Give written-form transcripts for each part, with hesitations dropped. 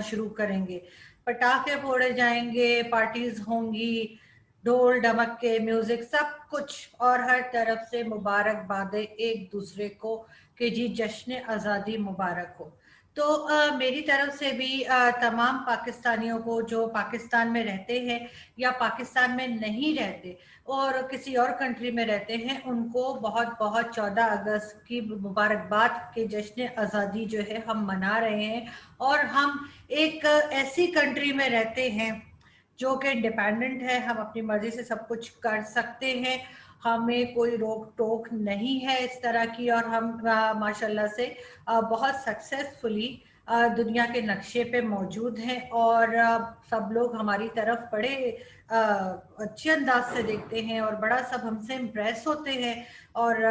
शुरू करेंगे, पटाखे फोड़े जाएंगे, पार्टीज होंगी, ढोल ढमक्के, म्यूजिक, सब कुछ, और हर तरफ से मुबारकबादें एक दूसरे को कि जी जश्न आज़ादी मुबारक हो। तो मेरी तरफ से भी तमाम पाकिस्तानियों को जो पाकिस्तान में रहते हैं या पाकिस्तान में नहीं रहते और किसी और कंट्री में रहते हैं, उनको बहुत बहुत 14 अगस्त की मुबारकबाद के जश्न आज़ादी जो है हम मना रहे हैं। और हम एक ऐसी कंट्री में रहते हैं जो कि इंडिपेंडेंट है, हम अपनी मर्जी से सब कुछ कर सकते हैं, हमें कोई रोक टोक नहीं है इस तरह की, और हम माशाल्लाह से बहुत सक्सेसफुली दुनिया के नक्शे पे मौजूद हैं, और सब लोग हमारी तरफ बड़े अच्छे अंदाज से देखते हैं और बड़ा सब हमसे इम्प्रेस होते हैं, और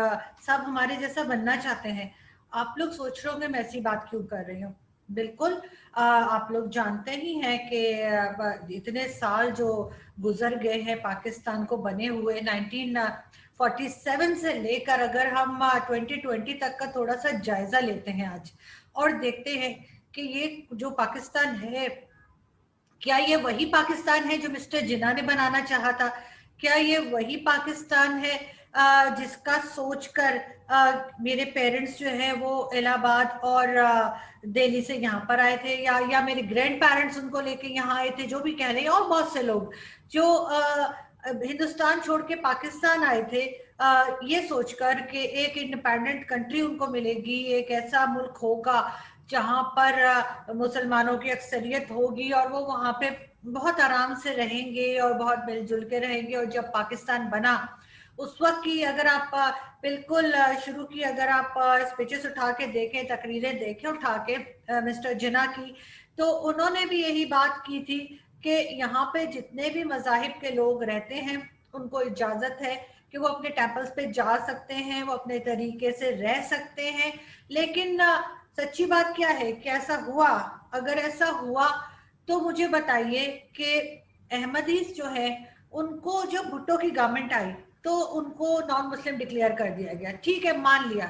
सब हमारे जैसा बनना चाहते हैं। आप लोग सोच रहे होंगे मैं ऐसी बात क्यों कर रही हूँ। बिल्कुल, आप लोग जानते ही हैं कि इतने साल जो गुजर गए हैं पाकिस्तान को बने हुए, 1947 से लेकर अगर हम 2020 तक का थोड़ा सा जायजा लेते हैं आज, और देखते हैं कि ये जो पाकिस्तान है, क्या ये वही पाकिस्तान है जो मिस्टर जिन्ना ने बनाना चाहा था? क्या ये वही पाकिस्तान है जिसका सोचकर मेरे पेरेंट्स जो है वो इलाहाबाद और दिल्ली से यहाँ पर आए थे, या मेरे ग्रैंड पेरेंट्स उनको लेके यहाँ आए थे, जो भी कह रहे हैं, और बहुत से लोग जो हिंदुस्तान छोड़ के पाकिस्तान आए थे ये सोचकर कि एक इंडिपेंडेंट कंट्री उनको मिलेगी, एक ऐसा मुल्क होगा जहां पर मुसलमानों की अक्सरियत होगी और वो वहां पे बहुत आराम से रहेंगे और बहुत मिलजुल के रहेंगे। और जब पाकिस्तान बना उस वक्त की अगर आप बिल्कुल शुरू की अगर आप स्पीचेस उठा के देखें, तकरीरें देखें उठा के मिस्टर जिन्ना की, तो उन्होंने भी यही बात की थी कि यहाँ पे जितने भी मजाहिब के लोग रहते हैं उनको इजाजत है कि वो अपने टेम्पल्स पे जा सकते हैं, वो अपने तरीके से रह सकते हैं। लेकिन सच्ची बात क्या है कि ऐसा हुआ? अगर ऐसा हुआ तो मुझे बताइए कि अहमदीस जो है उनको, जो भुट्टो की गवर्नमेंट आई तो उनको नॉन मुस्लिम डिक्लेयर कर दिया गया, ठीक है, मान लिया।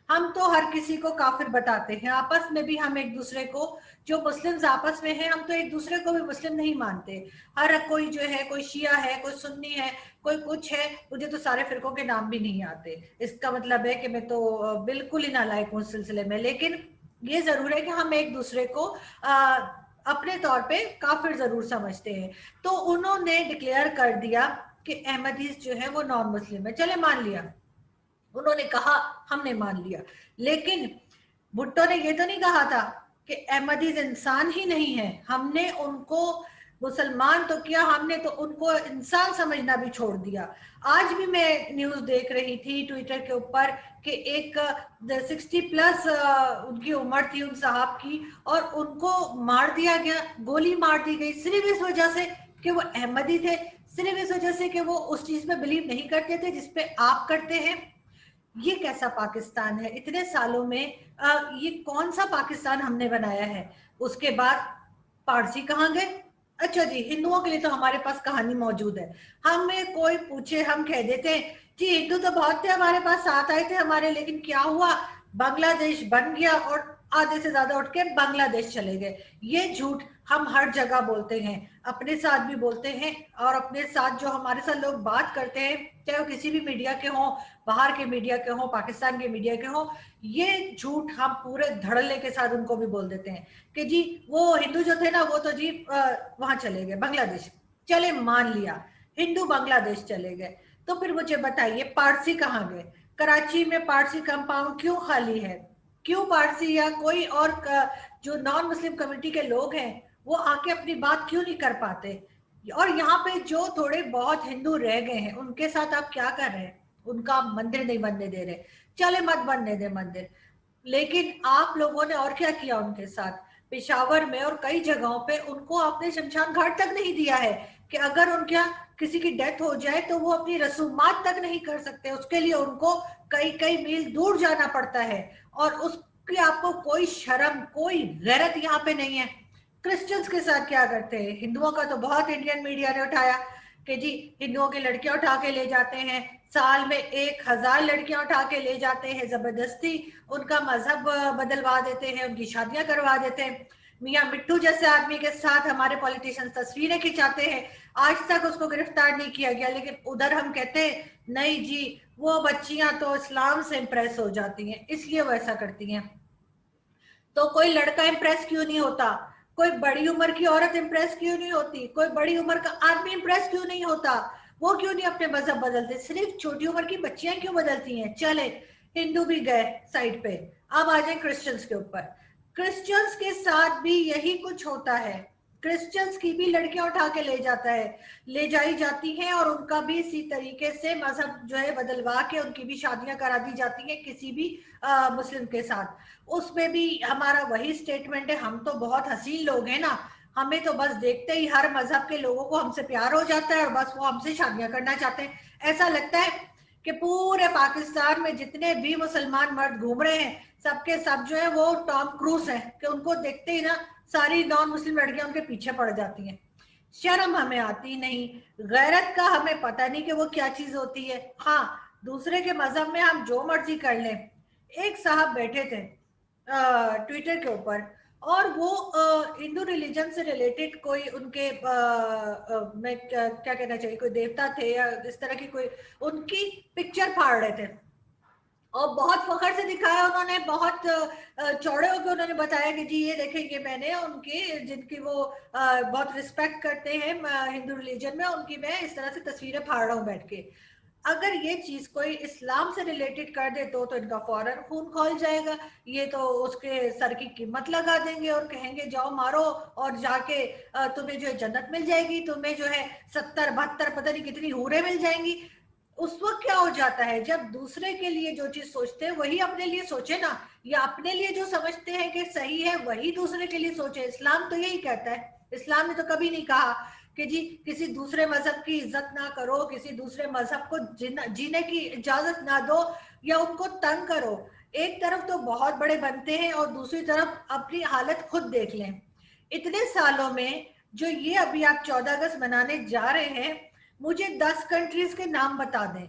हम तो हर किसी को काफिर बताते हैं, आपस में भी हम एक दूसरे को, जो मुस्लिम्स आपस में हैं, हम तो एक दूसरे को भी मुस्लिम नहीं मानते। हर कोई जो है, कोई शिया है, कोई सुन्नी है, कोई कुछ है, मुझे तो सारे फिरकों के नाम भी नहीं आते। इसका मतलब है कि मैं तो बिल्कुल ही नालायक हूँ इस सिलसिले में। लेकिन ये जरूर है कि हम एक दूसरे को अपने तौर पे काफिर जरूर समझते हैं। तो उन्होंने डिक्लेयर कर दिया कि अहमदीस जो है वो नॉन मुस्लिम है। चले मान लिया, उन्होंने कहा, हमने मान लिया। लेकिन भुट्टो ने ये तो नहीं कहा था कि अहमदीज इंसान ही नहीं है। हमने उनको मुसलमान तो किया, हमने तो उनको इंसान समझना भी छोड़ दिया। आज भी मैं न्यूज देख रही थी ट्विटर के ऊपर कि एक 60+ उनकी उम्र थी उन साहब की, और उनको मार दिया गया, गोली मार दी गई, सिर्फ इस वजह से कि वो अहमदी थे, सिर्फ इस वजह से कि वो उस चीज में बिलीव नहीं करते थे जिसपे आप करते हैं। ये कैसा पाकिस्तान है इतने सालों में? ये कौन सा पाकिस्तान हमने बनाया है? उसके बाद पारसी कहाँ गए? अच्छा जी, हिंदुओं के लिए तो हमारे पास कहानी मौजूद है। हमें कोई पूछे हम कह देते हैं जी हिंदू तो बहुत थे हमारे पास, साथ आए थे हमारे, लेकिन क्या हुआ, बांग्लादेश बन गया और आधे से ज्यादा उठ के बांग्लादेश चले गए। ये झूठ हम हर जगह बोलते हैं, अपने साथ भी बोलते हैं, और अपने साथ जो हमारे साथ लोग बात करते हैं, चाहे वो किसी भी मीडिया के हों, बाहर के मीडिया के हों, पाकिस्तान के मीडिया के हों, ये झूठ हम पूरे धड़ल्ले के साथ उनको भी बोल देते हैं कि जी वो हिंदू जो थे ना वो तो जी वहां चले गए बांग्लादेश। चले मान लिया हिंदू बांग्लादेश चले गए, तो फिर मुझे बताइए पारसी कहाँ गए? कराची में पारसी कंपाउंड क्यों खाली है? क्यों पारसी या कोई और जो नॉन मुस्लिम कम्युनिटी के लोग हैं वो आके अपनी बात क्यों नहीं कर पाते? और यहाँ पे जो थोड़े बहुत हिंदू रह गए हैं उनके साथ आप क्या कर रहे हैं? उनका मंदिर नहीं बनने दे रहे, चले मत बनने दे मंदिर। लेकिन आप लोगों ने और क्या किया उनके साथ? पेशावर में और कई जगहों पे उनको आपने शमशान घाट तक नहीं दिया है कि अगर उनके यहाँ किसी की डेथ हो जाए तो वो अपनी रसूमात तक नहीं कर सकते, उसके लिए उनको कई कई मील दूर जाना पड़ता है, और उसकी आपको कोई शर्म, कोई गैरत यहाँ पे नहीं है। क्रिश्चियंस के साथ क्या करते हैं? हिंदुओं का तो बहुत इंडियन मीडिया ने उठाया कि जी हिंदुओं की लड़कियां उठा के ले जाते हैं, साल में 1000 लड़कियां उठा के ले जाते हैं, जबरदस्ती उनका मजहब बदलवा देते हैं, उनकी शादियां करवा देते हैं। मियां मिट्टू जैसे आदमी के साथ हमारे पॉलिटिशियंस तस्वीरें खिंचाते हैं, आज तक उसको गिरफ्तार नहीं किया गया, लेकिन उधर हम कहते हैं नहीं जी वो बच्चियां तो इस्लाम से इंप्रेस हो जाती हैं इसलिए वो ऐसा करती हैं। तो कोई लड़का इंप्रेस क्यों नहीं होता, कोई बड़ी उम्र की औरत इंप्रेस क्यों नहीं होती, कोई बड़ी उम्र का आदमी इंप्रेस क्यों नहीं होता, वो क्यों नहीं अपने मजहब बदलते, सिर्फ छोटी उम्र की बच्चियां क्यों बदलती हैं। चले हिंदू भी गए साइड पे, अब आ जाए क्रिश्चियंस के ऊपर। क्रिश्चियंस के साथ भी यही कुछ होता है, क्रिश्चियंस की भी लड़कियां उठा के ले जाता है, ले जाई जाती हैं और उनका भी इसी तरीके से मजहब जो है बदलवा के उनकी भी शादियां करा दी जाती हैं किसी भी मुस्लिम के साथ। उसमें भी हमारा वही स्टेटमेंट है, हम तो बहुत हसीन लोग हैं ना, हमें तो बस देखते ही हर मजहब के लोगों को हमसे प्यार हो जाता है और बस वो हमसे शादियां करना चाहते हैं। ऐसा लगता है कि पूरे पाकिस्तान में जितने भी मुसलमान मर्द घूम रहे हैं सबके सब जो है वो टॉम क्रूज है, कि उनको देखते ही ना सारी नॉन मुस्लिम लड़कियां उनके पीछे पड़ जाती हैं। शर्म हमें आती नहीं, गैरत का हमें पता नहीं कि वो क्या चीज होती है। हाँ, दूसरे के मजहब में हम जो मर्जी कर लें। एक साहब बैठे थे ट्विटर के ऊपर, और वो हिंदू रिलीजन से रिलेटेड कोई उनके मैं क्या कहना चाहिए, कोई देवता थे या इस तरह की कोई उनकी पिक्चर फाड़ रहे थे, और बहुत फखर से दिखाया उन्होंने, बहुत चौड़े होकर उन्होंने बताया कि जी ये देखें कि मैंने उनकी जिनकी वो बहुत रिस्पेक्ट करते हैं हिंदू रिलीजन में, उनकी मैं इस तरह से तस्वीरें फाड़ रहा हूँ बैठ के। अगर ये चीज कोई इस्लाम से रिलेटेड कर दे तो इनका फौरन खून खौल जाएगा, ये तो उसके सर की कीमत लगा देंगे और कहेंगे जाओ मारो और जाके तुम्हें जो है जन्नत मिल जाएगी, तुम्हें जो है 70 72 पता नहीं कितनी हूरें मिल जाएंगी। उस वक्त क्या हो जाता है, जब दूसरे के लिए जो चीज सोचते हैं वही अपने लिए सोचे ना, या अपने लिए जो समझते हैं कि सही है वही दूसरे के लिए सोचे। इस्लाम तो यही कहता है, इस्लाम ने तो कभी नहीं कहा कि जी किसी दूसरे मजहब की इज्जत ना करो, किसी दूसरे मजहब को जीने की इजाजत ना दो या उनको तंग करो। एक तरफ तो बहुत बड़े बनते हैं और दूसरी तरफ अपनी हालत खुद देख लें। इतने सालों में जो ये अभी आप 14 अगस्त मनाने जा रहे हैं, मुझे 10 कंट्रीज के नाम बता दें,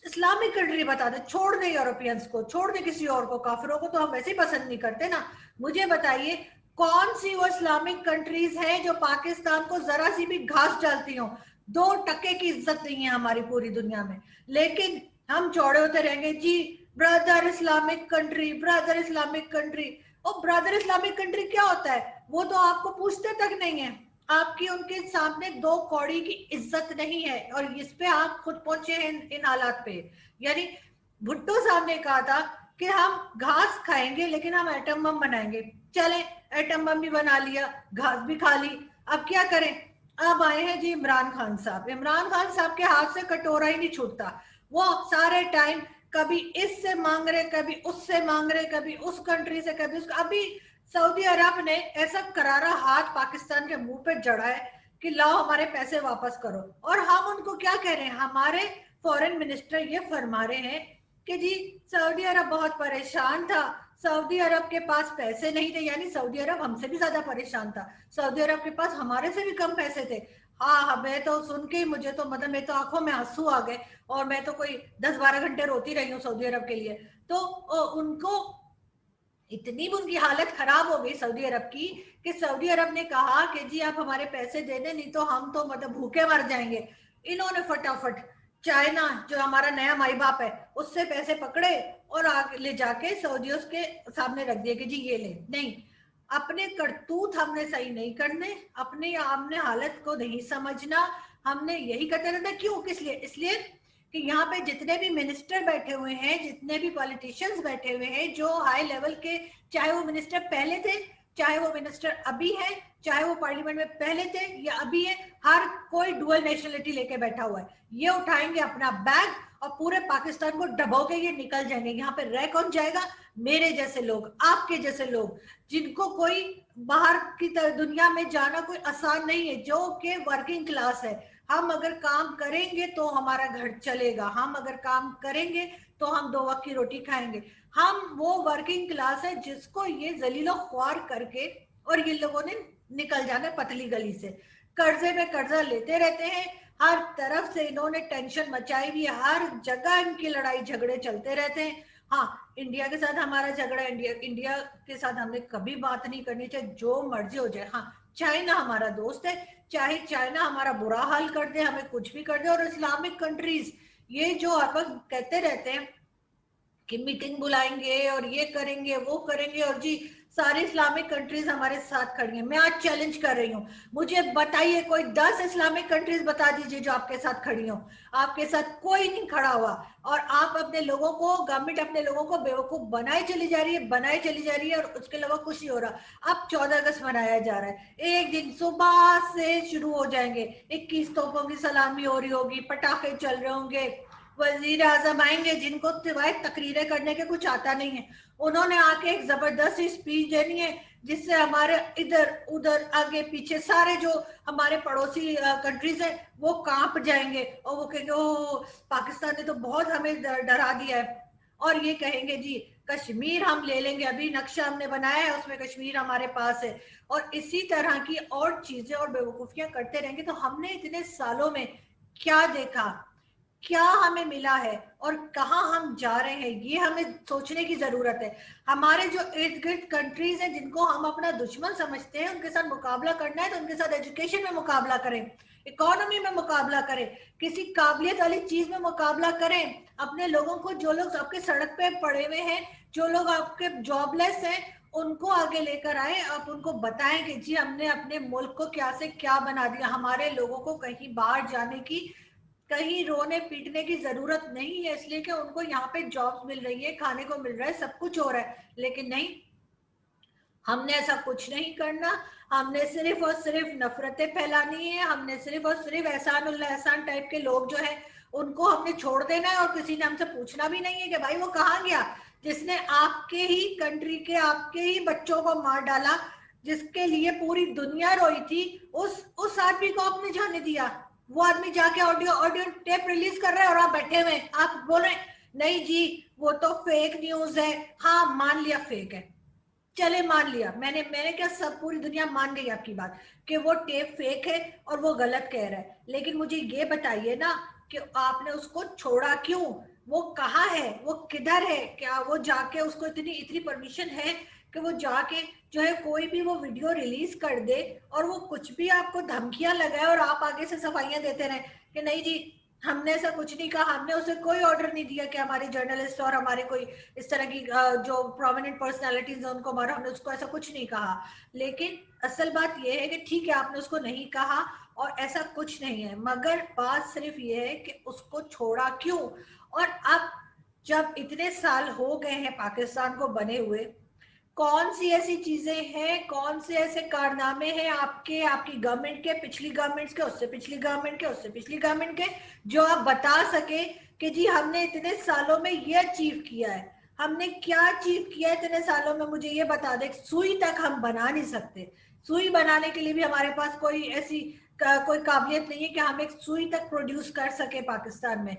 इस्लामिक कंट्री बता दें, छोड़ दें यूरोपियंस को, छोड़ दें किसी और को, काफिरों को तो हम वैसे ही पसंद नहीं करते ना। मुझे बताइए कौन सी वो इस्लामिक कंट्रीज हैं जो पाकिस्तान को जरा सी भी घास डालती हो। 2 टके की इज्जत नहीं है हमारी पूरी दुनिया में, लेकिन हम चौड़े होते रहेंगे जी brother Islamic country, brother Islamic country. और ब्रदर इस्लामिक कंट्री क्या होता है वो तो आपको पूछते तक नहीं है, आपकी उनके सामने 2 कौड़ी की इज्जत नहीं है, और इस पे आप खुद पहुंचे हैं इन हालात पे। यानी भुट्टो साहब ने कहा था कि हम घास खाएंगे लेकिन हम एटम बम बनाएंगे, चले एटम बम भी बना लिया, घास भी खा ली, अब क्या करें। अब आए हैं जी इमरान खान साहब, इमरान खान साहब के हाथ से कटोरा ही नहीं छूटता, वो सारे टाइम कभी इससे मांग रहे, कभी उससे मांग रहे, कभी उस कंट्री से, कभी उस, अभी सऊदी अरब ने ऐसा करारा हाथ पाकिस्तान के मुंह पे जड़ा है कि लाओ हमारे पैसे वापस करो, और हम उनको क्या कह रहे हैं, हमारे फॉरेन मिनिस्टर ये फरमा रहे हैं कि जी सऊदी अरब बहुत परेशान था, सऊदी अरब के पास पैसे नहीं थे, यानी सऊदी अरब हमसे भी ज्यादा परेशान था, सऊदी अरब के पास हमारे से भी कम पैसे थे। हाँ, मैं तो सुन के मुझे तो मतलब मेरे तो आंखों में आंसू आ गए, और मैं तो कोई 10 12 घंटे रोती रही हूँ सऊदी अरब के लिए। तो उनको इतनी उनकी हालत खराब हो गई सऊदी अरब की कि सऊदी अरब ने कहा कि जी आप हमारे पैसे दे दें नहीं तो हम तो मतलब भूखे मर जाएंगे। इन्होंने फटाफट चाइना जो हमारा नया माई बाप है उससे पैसे पकड़े और आगे ले जाके सऊदियों के सामने रख दिए कि जी ये ले। नहीं, अपने करतूत हमने सही नहीं करने, अपने हमने हालत को नहीं समझना, हमने यही करते रहना। क्यों, किस लिए? इसलिए कि यहाँ पे जितने भी मिनिस्टर बैठे हुए हैं, जितने भी पॉलिटिशियंस बैठे हुए हैं जो हाई लेवल के, चाहे वो मिनिस्टर पहले थे, चाहे वो मिनिस्टर अभी है, चाहे वो पार्लियामेंट में पहले थे या अभी है, हर कोई डुअल नेशनलिटी लेके बैठा हुआ है। ये उठाएंगे अपना बैग और पूरे पाकिस्तान को डबो के ये निकल जाएंगे। यहाँ पे रह कौन जाएगा? मेरे जैसे लोग, आपके जैसे लोग, जिनको कोई बाहर की दुनिया में जाना कोई आसान नहीं है, जो कि वर्किंग क्लास है। हम अगर काम करेंगे तो हमारा घर चलेगा, हम अगर काम करेंगे तो हम 2 वक्त की रोटी खाएंगे। हम वो वर्किंग क्लास है जिसको ये जलीलो ख्वार करके और ये लोगों ने निकल जाना पतली गली से, कर्जे पे कर्जा लेते रहते हैं। हर तरफ से इन्होंने टेंशन मचाई हुई है, हर जगह इनकी लड़ाई झगड़े चलते रहते हैं। हाँ, इंडिया के साथ हमारा झगड़ा, इंडिया के साथ हमने कभी बात नहीं करनी, चाहे जो मर्जी हो जाए। हाँ, चाइना हमारा दोस्त है, चाहे चाइना हमारा बुरा हाल कर दे, हमें कुछ भी कर दे। और इस्लामिक कंट्रीज ये जो हर वक्त कहते रहते हैं कि मीटिंग बुलाएंगे और ये करेंगे वो करेंगे, और जी सारी इस्लामिक कंट्रीज हमारे साथ खड़ी हैं। मैं आज चैलेंज कर रही हूँ, मुझे बताइए कोई 10 इस्लामिक कंट्रीज बता दीजिए जो आपके साथ खड़ी हो। आपके साथ कोई नहीं खड़ा हुआ, और आप अपने लोगों को, गवर्नमेंट अपने लोगों को बेवकूफ बनाए चली जा रही है, बनाए चली जा रही है, और उसके अलावा कुछ नहीं हो रहा। अब 14 अगस्त मनाया जा रहा है, एक दिन सुबह से शुरू हो जाएंगे, 21 तोपों की सलामी हो रही होगी, पटाखे चल रहे होंगे, वजीर आजम आएंगे जिनको सिवाय तकरीरें करने के कुछ आता नहीं है, उन्होंने आके एक जबरदस्त स्पीच देनी है जिससे हमारे इधर उधर आगे पीछे सारे जो हमारे पड़ोसी कंट्रीज है वो कांप जाएंगे, और वो कहेंगे ओ पाकिस्तान ने तो बहुत हमें डरा दिया है। और ये कहेंगे जी कश्मीर हम ले लेंगे, अभी नक्शा हमने बनाया है उसमें कश्मीर हमारे पास है। और इसी तरह की और चीजें और बेवकूफियां करते रहेंगे। तो हमने इतने सालों में क्या देखा, क्या हमें मिला है, और कहाँ हम जा रहे हैं, ये हमें सोचने की जरूरत है। हमारे जो इर्द गिर्द कंट्रीज हैं जिनको हम अपना दुश्मन समझते हैं, उनके साथ मुकाबला करना है तो उनके साथ एजुकेशन में मुकाबला करें, इकोनॉमी में मुकाबला करें, किसी काबिलियत वाली चीज में मुकाबला करें। अपने लोगों को, जो लोग आपके सड़क पे पड़े हुए हैं, जो लोग आपके जॉबलेस हैं, उनको आगे लेकर आए। आप उनको बताएं कि जी हमने अपने मुल्क को क्या से क्या बना दिया। हमारे लोगों को कहीं बाहर जाने की, कहीं रोने पीटने की जरूरत नहीं है, इसलिए कि उनको यहाँ पे जॉब्स मिल रही है, खाने को मिल रहा है, सब कुछ हो रहा है। लेकिन नहीं, हमने ऐसा कुछ नहीं करना। हमने सिर्फ और सिर्फ नफरतें फैलानी है, हमने सिर्फ और सिर्फ एहसान उल्ला एहसान टाइप के लोग जो है उनको हमने छोड़ देना है। और किसी ने हमसे पूछना भी नहीं है कि भाई वो कहाँ गया जिसने आपके ही कंट्री के, आपके ही बच्चों को मार डाला, जिसके लिए पूरी दुनिया रोई थी, उस आदमी को आपने जाने दिया। वो आदमी जाके ऑडियो ऑडियो टेप रिलीज कर रहा है और आप बैठे हुए, आप बोल रहे नहीं जी वो तो फेक न्यूज है। हाँ, मान लिया फेक है, चले मान लिया, मैंने मैंने क्या, सब पूरी दुनिया मान गई आपकी बात कि वो टेप फेक है और वो गलत कह रहा है। लेकिन मुझे ये बताइए ना कि आपने उसको छोड़ा क्यों, वो कहाँ है, वो किधर है, क्या वो जाके, उसको इतनी इतनी परमिशन है कि वो जाके जो है कोई भी वो वीडियो रिलीज कर दे और वो कुछ भी आपको धमकियां लगाए और आप आगे से सफाइयां देते रहे कि नहीं जी हमने ऐसा कुछ नहीं कहा, हमने उसे कोई ऑर्डर नहीं दिया कि हमारे जर्नलिस्ट और हमारे कोई इस तरह की जो प्रोमिनेंट पर्सनालिटीज है उनको मारो, हमने उसको ऐसा कुछ नहीं कहा। लेकिन असल बात यह है कि ठीक है आपने उसको नहीं कहा और ऐसा कुछ नहीं है, मगर बात सिर्फ ये है कि उसको छोड़ा क्यों। और अब जब इतने साल हो गए हैं पाकिस्तान को बने हुए, कौन सी ऐसी चीजें हैं, कौन से ऐसे कारनामे हैं आपके, आपकी गवर्नमेंट के, पिछली गवर्नमेंट्स के, उससे पिछली गवर्नमेंट के, उससे पिछली गवर्नमेंट के, जो आप बता सके कि जी हमने इतने सालों में ये अचीव किया है। हमने क्या अचीव किया है इतने सालों में, मुझे ये बता दे। सुई तक हम बना नहीं सकते, सुई बनाने के लिए भी हमारे पास कोई ऐसी कोई काबिलियत नहीं है कि हम एक सुई तक प्रोड्यूस कर सके पाकिस्तान में।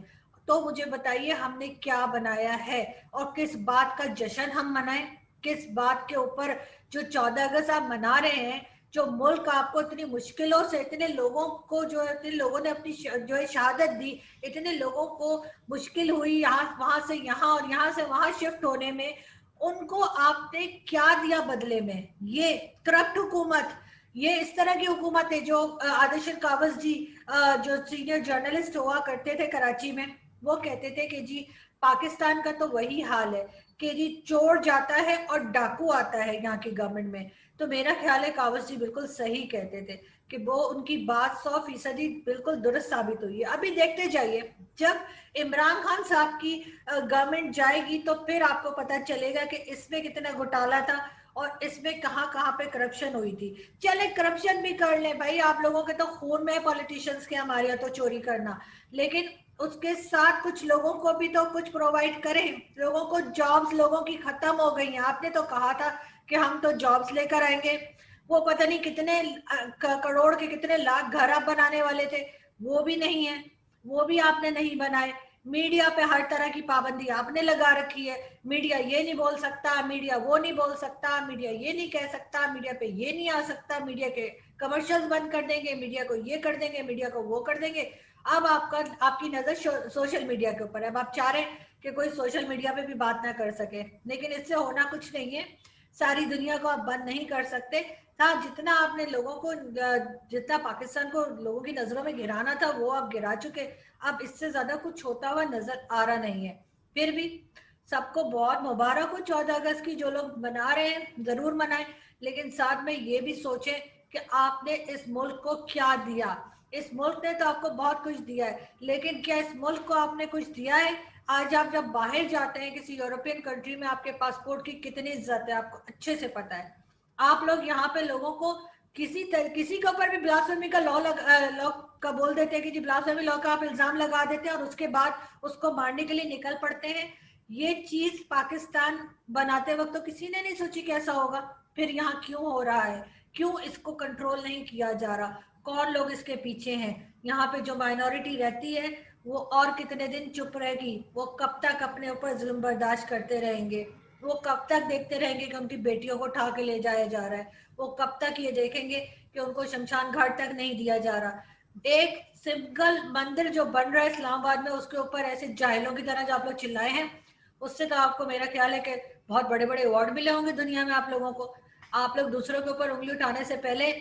तो मुझे बताइए हमने क्या बनाया है और किस बात का जश्न हम मनाएं, किस बात के ऊपर जो 14 अगस्त आप मना रहे हैं, जो मुल्क आपको इतनी मुश्किलों से, इतने लोगों को, जो इतने लोगों ने अपनी जो है शहादत दी, इतने लोगों को मुश्किल हुई यहाँ वहां से यहाँ और यहाँ से वहां शिफ्ट होने में, उनको आपने क्या दिया बदले में। ये करप्ट हुकूमत, ये इस तरह की हुकूमत है जो आदिशर कावस जी जो सीनियर जर्नलिस्ट हुआ करते थे कराची में, वो कहते थे कि जी पाकिस्तान का तो वही हाल है कि जी चोर जाता है और डाकू आता है यहाँ की गवर्नमेंट में। तो मेरा ख्याल है कावस जी बिल्कुल सही कहते थे कि वो उनकी बात 100% बिल्कुल दुरुस्त साबित हुई है। अभी देखते जाइए जब इमरान खान साहब की गवर्नमेंट जाएगी तो फिर आपको पता चलेगा कि इसमें कितना घोटाला था और इसमें कहाँ कहाँ पे करप्शन हुई थी। चले करप्शन भी कर ले भाई, आप लोगों के तो खून में पॉलिटिशियंस के, हमारे यहाँ तो चोरी करना, लेकिन उसके साथ कुछ लोगों को भी तो कुछ प्रोवाइड करें। लोगों को जॉब्स, लोगों की खत्म हो गई हैं। आपने तो कहा था कि हम तो जॉब्स लेकर आएंगे, वो पता नहीं कितने करोड़ के कितने लाख घर आप बनाने वाले थे, वो भी नहीं है, वो भी आपने नहीं बनाए। मीडिया पे हर तरह की पाबंदी आपने लगा रखी है, मीडिया ये नहीं बोल सकता, मीडिया वो नहीं बोल सकता, मीडिया ये नहीं कह सकता, मीडिया पे ये नहीं आ सकता, मीडिया के कमर्शियल्स बंद कर देंगे, मीडिया को ये कर देंगे, मीडिया को वो कर देंगे। अब आपका, आपकी नजर सोशल मीडिया के ऊपर है। अब आप चाह रहे हैं कि कोई सोशल मीडिया पे भी बात ना कर सके, लेकिन इससे होना कुछ नहीं है। सारी दुनिया को आप बंद नहीं कर सकते। हाँ, जितना आपने लोगों को जितना पाकिस्तान को लोगों की नजरों में गिराना था वो आप गिरा चुके। अब इससे ज्यादा कुछ होता हुआ नजर आ रहा नहीं है। फिर भी सबको बहुत मुबारक हो 14 अगस्त की। जो लोग मना रहे हैं जरूर मनाएं, लेकिन साथ में ये भी सोचें कि आपने इस मुल्क को क्या दिया। इस मुल्क ने तो आपको बहुत कुछ दिया है, लेकिन क्या इस मुल्क को आपने कुछ दिया है? आज आप जब बाहर जाते हैं किसी यूरोपियन कंट्री में, आपके पासपोर्ट की कितनी इज्जत है आपको अच्छे से पता है। आप लोग यहाँ पे लोगों को किसी के ऊपर भी ब्लास्फेमी का लॉ का बोल देते हैं कि जी ब्लास्फेमी लॉ का आप इल्जाम लगा देते हैं और उसके बाद उसको मारने के लिए निकल पड़ते हैं। ये चीज पाकिस्तान बनाते वक्त तो किसी ने नहीं सोची कैसा होगा। फिर यहाँ क्यों हो रहा है? क्यों इसको कंट्रोल नहीं किया जा रहा? कौन लोग इसके पीछे हैं? यहाँ पे जो माइनॉरिटी रहती है वो और कितने दिन चुप रहेगी? वो कब तक अपने ऊपर जुल्म बर्दाश्त करते रहेंगे? वो कब तक देखते रहेंगे कि उनकी बेटियों को उठा के ले जाया जा रहा है? वो कब तक ये देखेंगे कि उनको शमशान घाट तक नहीं दिया जा रहा? एक सिंगल मंदिर जो बन रहा है इस्लामाबाद में, उसके ऊपर ऐसे जाहिलों की तरह जो आप लोग चिल्लाए हैं, उससे तो आपको मेरा ख्याल है कि बहुत बड़े बड़े अवार्ड मिले होंगे दुनिया में आप लोगों को। आप लोग दूसरों के ऊपर उंगली उठाने से पहले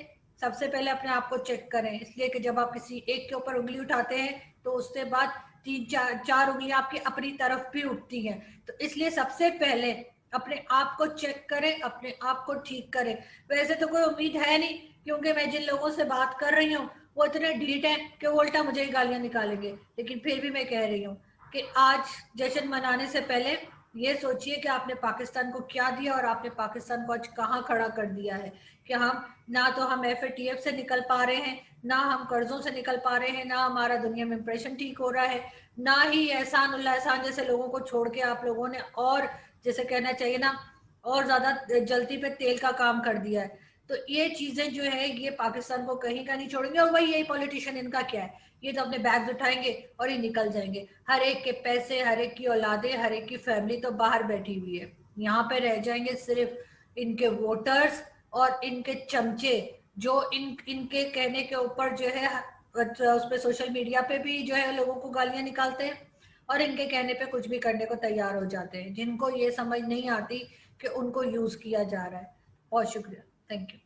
सबसे पहले अपने आप को चेक करें, इसलिए कि जब आप किसी एक के ऊपर उंगली उठाते हैं तो उसके बाद तीन चार उंगलियां आपकी अपनी तरफ भी उठती हैं। तो इसलिए सबसे पहले अपने आप को चेक करें, अपने आप को ठीक करें। वैसे तो कोई उम्मीद है नहीं, क्योंकि मैं जिन लोगों से बात कर रही हूँ वो इतने ढीठ हैं कि वो उल्टा मुझे ही गालियां निकालेंगे। लेकिन फिर भी मैं कह रही हूँ कि आज जश्न मनाने से पहले ये सोचिए कि आपने पाकिस्तान को क्या दिया और आपने पाकिस्तान को आज कहाँ खड़ा कर दिया है। कि हम ना तो हम FATF से निकल पा रहे हैं, ना हम कर्जों से निकल पा रहे हैं, ना हमारा दुनिया में इंप्रेशन ठीक हो रहा है, ना ही एहसान उल्ला एहसान जैसे लोगों को छोड़ के आप लोगों ने और जैसे कहना चाहिए ना और ज्यादा जलती पे तेल का काम कर दिया है। तो ये चीजें जो है ये पाकिस्तान को कहीं का नहीं छोड़ेंगे। और वही यही पॉलिटिशियन इनका क्या है, ये तो अपने बैग्स उठाएंगे और ये निकल जाएंगे। हर एक के पैसे, हर एक की औलादे, हर एक की फैमिली तो बाहर बैठी हुई है। यहाँ पे रह जाएंगे सिर्फ इनके वोटर्स और इनके चमचे, जो इनके कहने के ऊपर जो है उस पे सोशल मीडिया पे भी जो है लोगों को गालियां निकालते हैं और इनके कहने पे कुछ भी करने को तैयार हो जाते हैं, जिनको ये समझ नहीं आती कि उनको यूज किया जा रहा है। बहुत शुक्रिया, थैंक यू।